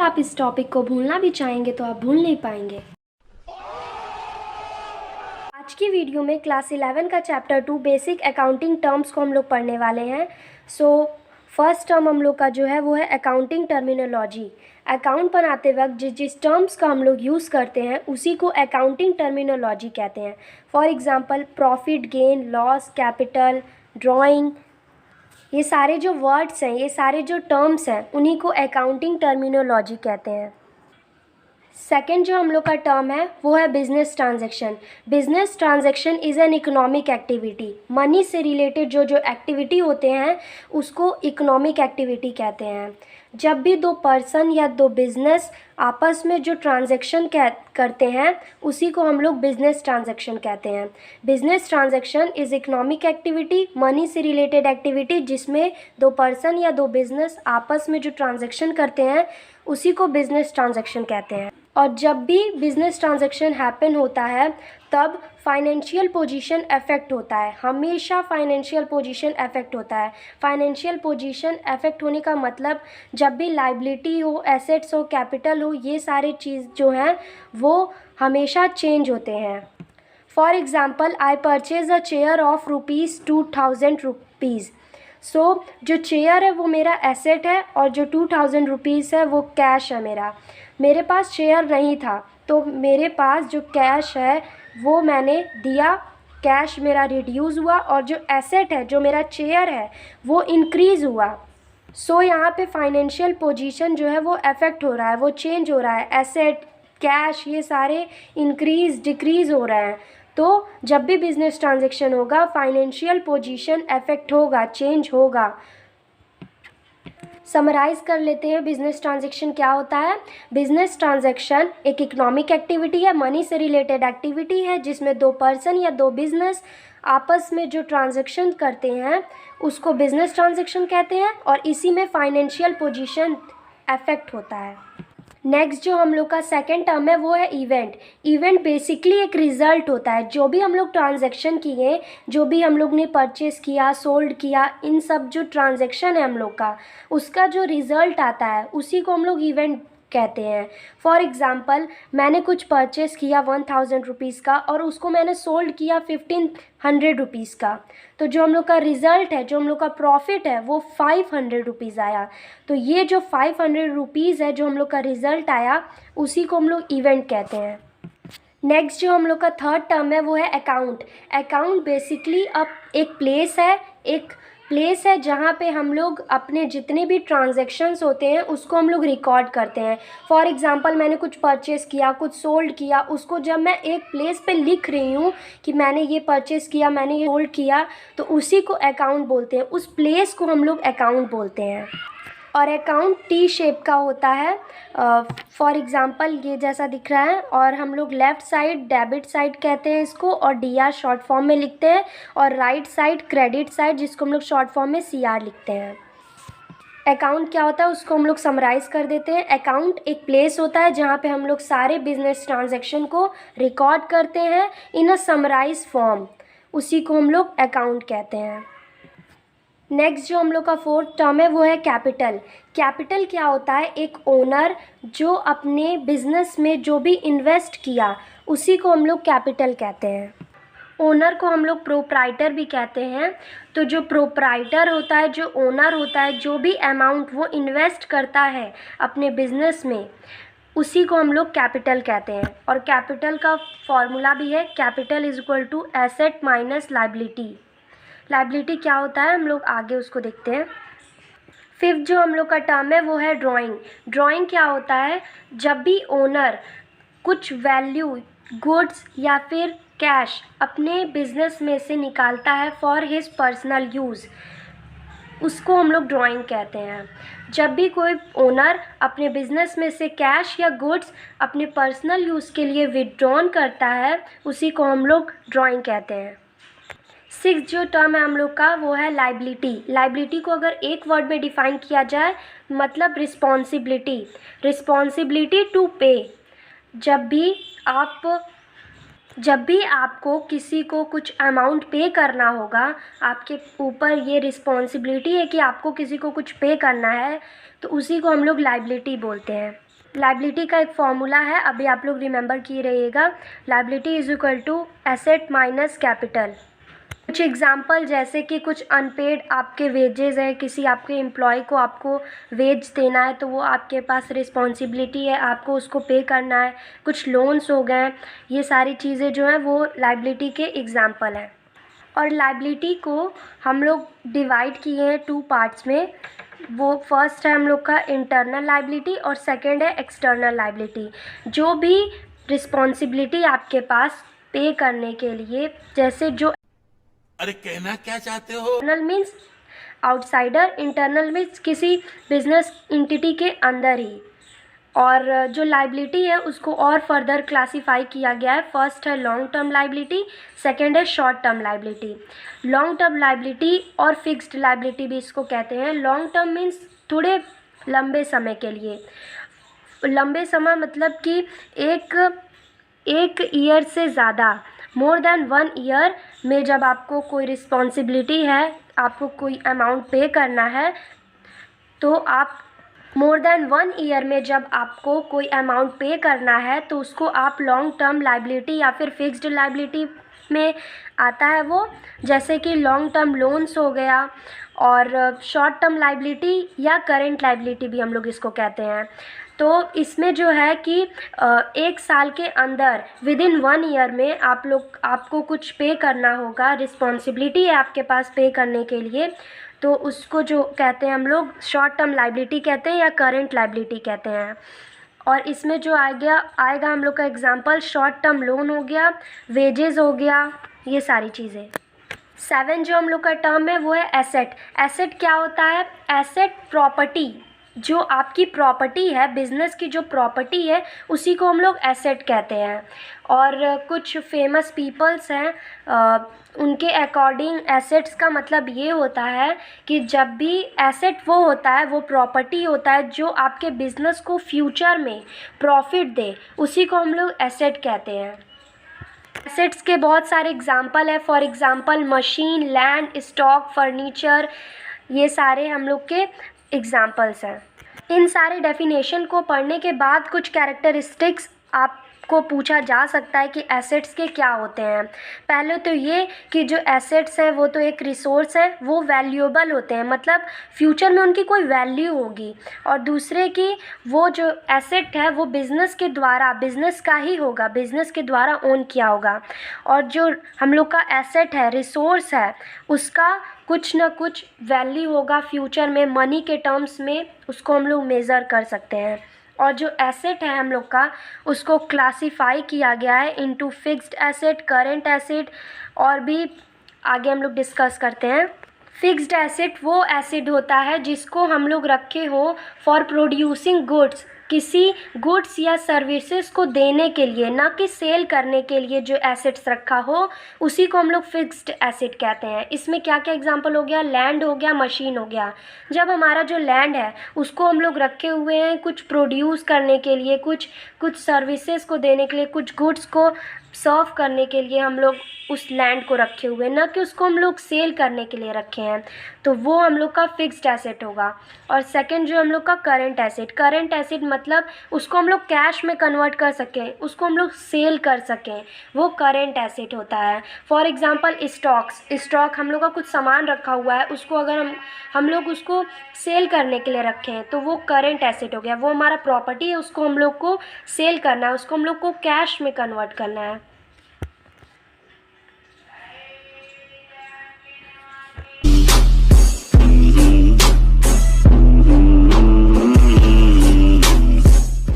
आप इस टॉपिक को भूलना भी चाहेंगे तो आप भूल नहीं पाएंगे। आज की वीडियो में क्लास 11 का चैप्टर 2 बेसिक अकाउंटिंग टर्म्स को हम लोग पढ़ने वाले हैं। फर्स्ट टर्म हम लोग का जो है वो है अकाउंटिंग टर्मिनोलॉजी। अकाउंट बनाते वक्त जिस जिस टर्म्स का हम लोग यूज़ करते हैं उसी को अकाउंटिंग टर्मिनोलॉजी कहते हैं। For example profit, gain, loss, capital, drawing, ये सारे जो वर्ड्स हैं, ये सारे जो टर्म्स हैं, उन्हीं को अकाउंटिंग टर्मिनोलॉजी कहते हैं। सेकेंड जो हम लोग का टर्म है वो है business transaction. Business transaction is an economic activity. Money से रिलेटेड जो जो एक्टिविटी होते हैं उसको इकोनॉमिक एक्टिविटी कहते हैं। जब भी दो पर्सन या दो बिजनेस आपस में जो ट्रांजैक्शन करते हैं उसी को हम लोग बिजनेस ट्रांजैक्शन कहते हैं। Business transaction is economic activity, money से रिलेटेड एक्टिविटी जिसमें दो पर्सन या दो बिजनेस आपस में जो ट्रांजैक्शन करते हैं उसी को बिजनेस ट्रांजैक्शन कहते हैं। और जब भी बिजनेस ट्रांजैक्शन हैपन होता है तब फाइनेंशियल पोजीशन अफेक्ट होता है। हमेशा फाइनेंशियल पोजीशन अफेक्ट होता है। फाइनेंशियल पोजीशन अफेक्ट होने का मतलब जब भी लाइबिलिटी हो, एसेट्स हो, कैपिटल हो, ये सारे चीज़ जो हैं वो हमेशा चेंज होते हैं। For example I purchase a chair of ₹2000। जो चेयर है वो मेरा एसेट है और जो ₹2000 है वो कैश है। मेरे पास चेयर नहीं था तो मेरे पास जो कैश है वो मैंने दिया, कैश मेरा रिड्यूस हुआ और जो एसेट है, जो मेरा चेयर है, वो इंक्रीज़ हुआ। यहाँ पे फाइनेंशियल पोजीशन जो है वो अफेक्ट हो रहा है, वो चेंज हो रहा है। एसेट, कैश, ये सारे इंक्रीज़ डिक्रीज़ हो रहे हैं। तो जब भी बिजनेस ट्रांजैक्शन होगा फाइनेंशियल पोजीशन अफेक्ट होगा, चेंज होगा। समराइज़ कर लेते हैं बिजनेस ट्रांजैक्शन क्या होता है। बिजनेस ट्रांजैक्शन एक इकोनॉमिक एक्टिविटी है, मनी से रिलेटेड एक्टिविटी है जिसमें दो पर्सन या दो बिजनेस आपस में जो ट्रांजैक्शन करते हैं उसको बिजनेस ट्रांजैक्शन कहते हैं और इसी में फाइनेंशियल पोजीशन अफेक्ट होता है। नेक्स्ट जो हम लोग का सेकेंड टर्म है वो है इवेंट। इवेंट बेसिकली एक रिज़ल्ट होता है। जो भी हम लोग ट्रांजैक्शन किए, जो भी हम लोग ने परचेस किया, सोल्ड किया, इन सब जो ट्रांजैक्शन है हम लोग का, उसका जो रिज़ल्ट आता है उसी को हम लोग इवेंट कहते हैं। फॉर एग्ज़ाम्पल मैंने कुछ परचेस किया ₹1000 का और उसको मैंने सोल्ड किया ₹1500 का, तो जो हम लोग का रिज़ल्ट है, जो हम लोग का प्रॉफिट है वो ₹500 आया। तो ये जो ₹500 है, जो हम लोग का रिज़ल्ट आया, उसी को हम लोग इवेंट कहते हैं। नेक्स्ट जो हम लोग का थर्ड टर्म है वो है अकाउंट। अकाउंट बेसिकली अब एक प्लेस है जहाँ पे हम लोग अपने जितने भी ट्रांजैक्शंस होते हैं उसको हम लोग रिकॉर्ड करते हैं। फॉर एग्ज़ाम्पल मैंने कुछ परचेस किया, कुछ सोल्ड किया, उसको जब मैं एक प्लेस पे लिख रही हूँ कि मैंने ये परचेस किया, मैंने ये सोल्ड किया, तो उसी को अकाउंट बोलते हैं। उस प्लेस को हम लोग अकाउंट बोलते हैं। और अकाउंट टी शेप का होता है। फॉर एग्ज़ाम्पल ये जैसा दिख रहा है और हम लोग लेफ़्ट साइड डेबिट साइड कहते हैं इसको और DR शॉर्ट फॉर्म में लिखते हैं और राइट साइड क्रेडिट साइड जिसको हम लोग शॉर्ट फॉर्म में CR लिखते हैं। अकाउंट क्या होता है उसको हम लोग समराइज़ कर देते हैं। अकाउंट एक प्लेस होता है जहाँ पे हम लोग सारे बिजनेस ट्रांजैक्शन को रिकॉर्ड करते हैं इन अ समराइज फॉर्म, उसी को हम लोग अकाउंट कहते हैं। नेक्स्ट जो हम लोग का फोर्थ टर्म है वो है कैपिटल। कैपिटल क्या होता है? एक ओनर जो अपने बिजनेस में जो भी इन्वेस्ट किया उसी को हम लोग कैपिटल कहते हैं। ओनर को हम लोग प्रोप्राइटर भी कहते हैं। तो जो प्रोप्राइटर होता है, जो ओनर होता है, जो भी अमाउंट वो इन्वेस्ट करता है अपने बिजनेस में उसी को हम लोग कैपिटल कहते हैं। और कैपिटल का फॉर्मूला भी है capital is equal to asset minus liability. Liability क्या होता है हम लोग आगे उसको देखते हैं। फिफ्थ जो हम लोग का टर्म है वो है ड्राइंग। ड्राइंग क्या होता है? जब भी ओनर कुछ वैल्यू, गुड्स या फिर कैश अपने बिजनेस में से निकालता है फॉर हिज पर्सनल यूज़, उसको हम लोग ड्राइंग कहते हैं। जब भी कोई ओनर अपने बिजनेस में से कैश या गुड्स अपने पर्सनल यूज़ के लिए विड्रॉन करता है उसी को हम लोग ड्राइंग कहते हैं। सिक्स जो टर्म है हम लोग का वो है लाइबिलिटी। लाइबिलिटी को अगर एक वर्ड में डिफ़ाइन किया जाए मतलब रिस्पॉन्सिबिलिटी। रिस्पॉन्सिबिलिटी टू पे। जब भी आपको किसी को कुछ अमाउंट पे करना होगा, आपके ऊपर ये रिस्पॉन्सिबिलिटी है कि आपको किसी को कुछ पे करना है, तो उसी को हम लोग लाइबिलिटी बोलते हैं। लाइबिलिटी का एक फॉर्मूला है, अभी आप लोग रिमेंबर किए रहिएगा। Liability is equal to asset minus capital. कुछ एग्जांपल जैसे कि कुछ अनपेड आपके वेजेस हैं, किसी आपके एम्प्लॉय को आपको वेज देना है तो वो आपके पास रिस्पॉन्सिबिलिटी है, आपको उसको पे करना है। कुछ लोन्स हो गए, ये सारी चीज़ें जो हैं वो लाइबिलिटी के एग्जांपल हैं। और लाइबिलिटी को हम लोग डिवाइड किए हैं 2 पार्ट्स में। वो फर्स्ट है हम लोग का इंटरनल लाइबिलिटी और सेकंड है एक्सटर्नल लाइबिलिटी। जो भी रिस्पॉन्सिबिलिटी आपके पास पे करने के लिए, जैसे जो अरे कहना क्या चाहते हो? External means outsider, internal means किसी बिजनेस एंटिटी के अंदर ही। और जो लाइबिलिटी है उसको और फर्दर क्लासीफाई किया गया है। फर्स्ट है लॉन्ग टर्म लाइबिलिटी, सेकंड है short term liability. Long term liability और फिक्स्ड लाइबिलिटी भी इसको कहते हैं। लॉन्ग टर्म मीन्स थोड़े लंबे समय के लिए। लंबे समय मतलब कि एक ईयर से ज़्यादा, मोर देन 1 ईयर में जब आपको कोई रिस्पॉन्सिबिलिटी है, आपको कोई अमाउंट पे करना है, तो आप मोर देन 1 ईयर में जब आपको कोई अमाउंट पे करना है तो उसको आप लॉन्ग टर्म लाइबिलिटी या फिर फिक्स्ड लाइबिलिटी में आता है वो। जैसे कि लॉन्ग टर्म लोन्स हो गया, और शॉर्ट टर्म लाइबिलिटी या करेंट लाइबिलिटी भी हम लोग इसको कहते हैं। तो इसमें जो है कि 1 साल के अंदर विद इन 1 ईयर में आपको कुछ पे करना होगा, रिस्पॉन्सिबिलिटी है आपके पास पे करने के लिए, तो उसको जो कहते हैं हम लोग शॉर्ट टर्म लाइबिलिटी कहते हैं या करेंट लाइबिलिटी कहते हैं। और इसमें जो आएगा हम लोग का एग्जांपल शॉर्ट टर्म लोन हो गया, वेजेस हो गया, ये सारी चीज़ें। 7 जो हम लोग का टर्म है वो है एसेट। एसेट क्या होता है? एसेट प्रॉपर्टी, जो आपकी प्रॉपर्टी है, बिजनेस की जो प्रॉपर्टी है उसी को हम लोग एसेट कहते हैं। और कुछ फेमस पीपल्स हैं, उनके अकॉर्डिंग एसेट्स का मतलब ये होता है कि जब भी एसेट वो होता है, वो प्रॉपर्टी होता है जो आपके बिजनेस को फ्यूचर में प्रॉफिट दे, उसी को हम लोग एसेट कहते हैं। एसेट्स के बहुत सारे एग्जाम्पल है। For example machine, land, stock, furniture, ये सारे हम लोग के एग्जाम्पल्स हैं। इन सारे डेफिनेशन को पढ़ने के बाद कुछ कैरेक्टरिस्टिक्स आपको पूछा जा सकता है कि एसेट्स के क्या होते हैं। पहले तो ये कि जो एसेट्स हैं वो तो एक रिसोर्स है, वो वैल्यूएबल होते हैं, मतलब फ्यूचर में उनकी कोई वैल्यू होगी। और दूसरे कि वो जो एसेट है वो बिज़नेस के द्वारा, बिज़नेस का ही होगा, बिज़नेस के द्वारा ओन किया होगा। और जो हम लोग का एसेट है, रिसोर्स है, उसका कुछ ना कुछ वैल्यू होगा फ्यूचर में, मनी के टर्म्स में उसको हम लोग मेज़र कर सकते हैं। और जो एसेट है हम लोग का, उसको क्लासिफाई किया गया है into fixed asset, current asset, और भी आगे हम लोग डिस्कस करते हैं। फिक्स्ड एसेट वो एसेट होता है जिसको हम लोग रखे हो फॉर प्रोड्यूसिंग गुड्स, किसी गुड्स या सर्विसेज को देने के लिए, ना कि सेल करने के लिए जो एसेट्स रखा हो, उसी को हम लोग फिक्स्ड एसेट कहते हैं। इसमें क्या क्या एग्जांपल हो गया? लैंड हो गया, मशीन हो गया। जब हमारा जो लैंड है उसको हम लोग रखे हुए हैं कुछ प्रोड्यूस करने के लिए, कुछ सर्विसेज को देने के लिए, कुछ गुड्स को सर्व करने के लिए हम लोग उस लैंड को रखे हुए हैं, ना कि उसको हम लोग सेल करने के लिए रखे हैं, तो वो हम लोग का फिक्स्ड एसेट होगा। और सेकंड जो हम लोग का करंट एसेट, करंट एसेट मतलब उसको हम लोग कैश में कन्वर्ट कर सकें, उसको हम लोग सेल कर सकें, वो करंट एसेट होता है। फॉर एग्जांपल स्टॉक हम लोग का कुछ सामान रखा हुआ है, उसको अगर हम लोग उसको सेल करने के लिए रखे हैं तो वो करंट एसेट हो गया। वो हमारा प्रॉपर्टी है, उसको हम लोग को सेल करना है, उसको हम लोग को कैश में कन्वर्ट करना है।